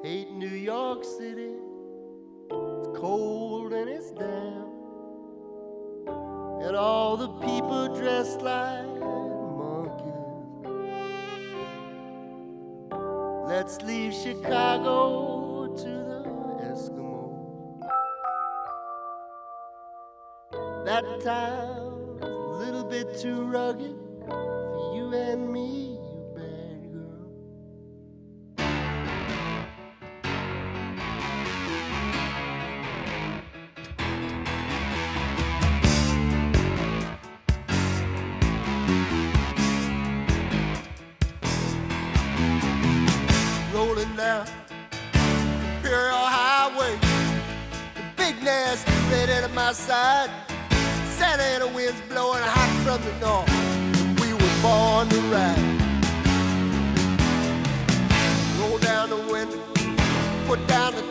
Hate New York City. It's cold and it's damp, and all the people dressed like monkeys. Let's leave Chicago to the Eskimos. That town's a little bit too rugged for you and me, you bad girl. Rolling down Imperial Highway, the big nasty red at my side. Santa Ana winds blowing hot from the north. We were born to ride. Roll down the window, put down the